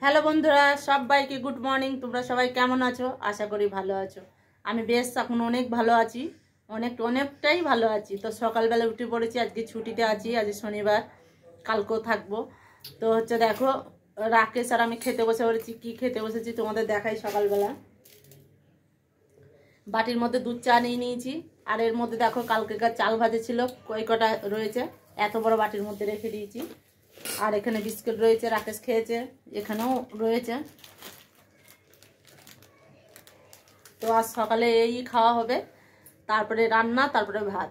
Hello বন্ধুরা, সবাইকে good morning. তোমরা সবাই কেমন আছো? আশা করি ভালো আছো। আমি বেশ এখন অনেক ভালো আছি, অনেকটাই ভালো আছি। তো সকালবেলা উঠে পড়েছি, আজকে ছুটিতে আছি, আজ শনিবার, কালকেও থাকবো। তো হচ্ছে দেখো, রাকেশ আর আমি খেতে বসে পড়েছি। কি খেতে বসেছি তোমাদের দেখাই। সকালবেলা বাটির মধ্যে দুধ চা নিয়ে নিয়েছি, আর এর মধ্যে দেখো কালকেকার চাল ভাজা ছিল, কই কটা রয়েছে, এত বড় বাটির মধ্যে রেখে দিয়েছি। আর এখানে বিস্কুট রয়েছে, রাকেশ খেয়েছে, এখানেও রয়েছে। তো আজ সকালে এই খাওয়া হবে, তারপরে রান্না, তারপরে ভাত।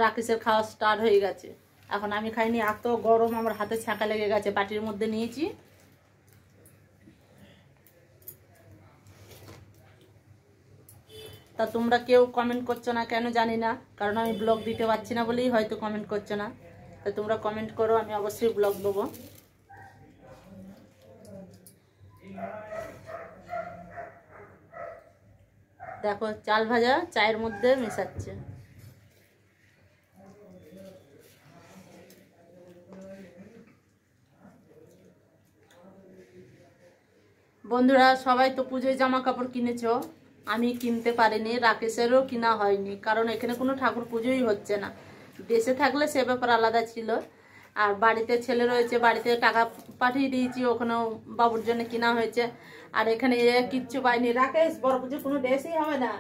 রাকেশের খাওয়া স্টার্ট হয়ে গেছে, এখন আমি খাইনি। এত গরম, আমার হাতে ছ্যাঁকা লেগে গেছে। বাটির মধ্যে নিয়েছি। তা তোমরা কেউ কমেন্ট করছো না কেন জানি না, কারণ আমি ব্লগ দিতে পারছি না বলেই হয়তো কমেন্ট করছো না। তা তোমরা কমেন্ট করো, আমি অবশ্যই ব্লগ দেবো। দেখো চাল ভাজা চায়ের মধ্যে মেশাচ্ছে। বন্ধুরা, সবাই তো পুজোয় জামা কাপড় কিনেছো, আমি কিনতে পারিনি, রাকেশেরও কিনা হয়নি, কারণ এখানে কোনো ঠাকুর পুজোই হচ্ছে না। দেশে থাকলে সে ব্যাপার আলাদা ছিল। আর বাড়িতে ছেলে রয়েছে, বাড়িতে টাকা পাঠিয়ে দিয়েছি, ওখানেও বাবুর জন্য কিনা হয়েছে। আর এখানে কিচ্ছু পাইনি। রাকেশ, বড় পুজো কোনো ড্রেসই হবে না।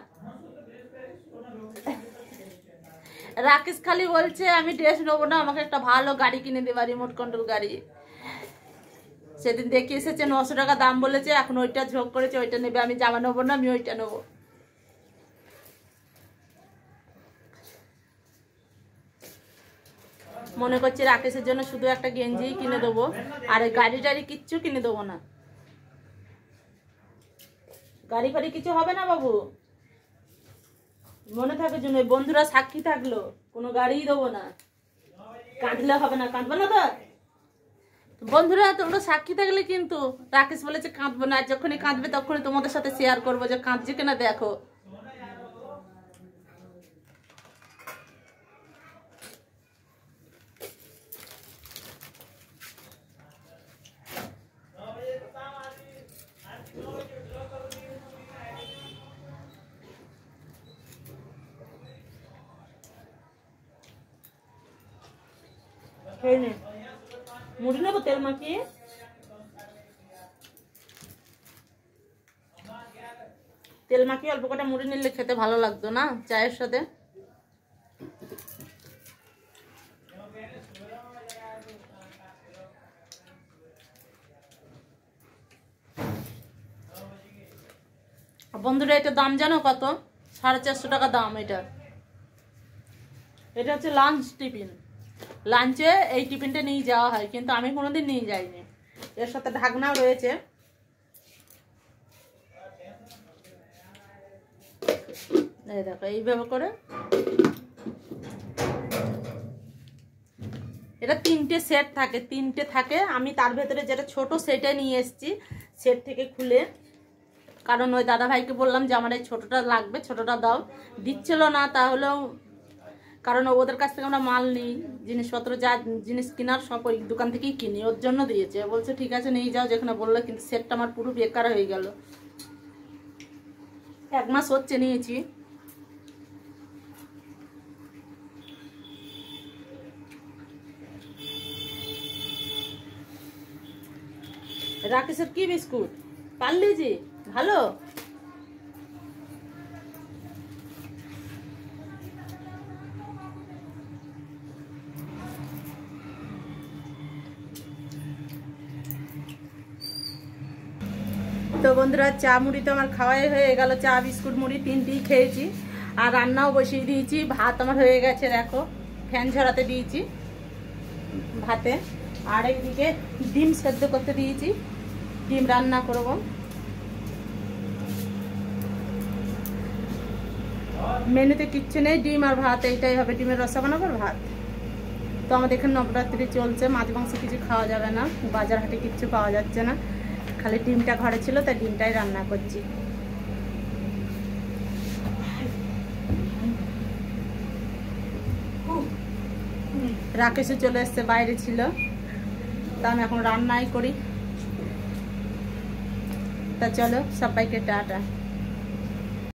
রাকেশ খালি বলছে আমি ড্রেস নেবো না, আমাকে একটা ভালো গাড়ি কিনে দেবা, রিমোট কন্ট্রোল গাড়ি। সেদিন দেখে এসেছে, 900 টাকা দাম বলেছে, এখন ওইটা ঝোঁক করেছে, ওইটা নেবে। আমি জামা নেবো না, আমি ওইটা নেবো। মনে করছি রাকেশের জন্য শুধু একটা গেঞ্জিই কিনে দেবো, আর গাড়ি টাড়ি কিচ্ছু কিনে দেবো না। গাড়ি ফাড়ি কিছু হবে না বাবু, মনে থাকে জন্য। বন্ধুরা সাক্ষী থাকলো, কোনো গাড়িই দেবো না। কাঁদলে হবে না, কাঁদবো না তো। বন্ধুরা তোমরা সাক্ষী থাকলে কিন্তু। রাকেশ বলেছে কাঁদবো না, যখনই কাঁদবে তখনই তোমাদের সাথে শেয়ার করবো যে কাঁদছে কিনা দেখো। মুড়ি নেবো তেল মাখিয়ে। তেল মাখিয়ে অল্প কটা মুড়ি নিলে খেতে ভালো লাগতো না চায়ের সাথে। বন্ধুরা এটা দাম জানো কত? 450 টাকা দাম এটা। এটা হচ্ছে লাঞ্চ টিফিন। লাঞ্চে এই টিফিনটা নিয়ে যাওয়া হয়, কিন্তু আমি কোনোদিন নিয়ে যাইনি। এর সাথে ঢাকনাও রয়েছে। এই দেখো, এইভাবে করে এটা 3টে সেট থাকে, 3টে থাকে। আমি তার ভেতরে যেটা ছোট সেটা নিয়ে এসেছি, সেট থেকে খুলে। কারণ ওই দাদা ভাইকে বললাম যে আমার এই ছোটটা লাগবে, ছোটটা দাও। দিচ্ছিল না, তাহলেও কারণ ওদের কাছ থেকে আমরা মাল নিই, জিনিসপত্র যা জিনিস কেনার সব ওই দোকান থেকেই কিনি, ওর জন্য দিয়েছে। বলছে ঠিক আছে নিয়ে যাও যেখানে বললো, কিন্তু সেটটা আমার পুরো বেকার হয়ে গেল। 1 মাস হচ্ছে নিয়েছি। রাকেশের কি বিস্কুট? পারলেজি ভালো। তো বন্ধুরা, চা মুড়ি তো আমার খাওয়াই হয়ে গেল। চা বিস্কুট মুড়ি 3টেই খেয়েছি, আর রান্নাও বসিয়ে দিয়েছি। ভাত আমার হয়ে গেছে, দেখো ফ্যান ঝরাতে দিয়েছি ভাতে। আর এইদিকে ডিম সেদ্ধ করতে দিয়েছি, ডিম রান্না করব। মেনুতে কিচ্ছু নেই, ডিম আর ভাত, এইটাই হবে। ডিমের রসা বানাবো, ভাত। তো আমাদের এখানে নবরাত্রি চলছে, মাছ মাংস কিছু খাওয়া যাবে না, বাজার হাটে কিচ্ছু পাওয়া যাচ্ছে না। খালি ডিমটা ঘরে ছিল, তাই ডিমটাই রান্না করছি। রাকেশও চলে এসছে, বাইরে ছিল, তা আমি এখন রান্নাই করি। তা চলো সবাইকে টাটা।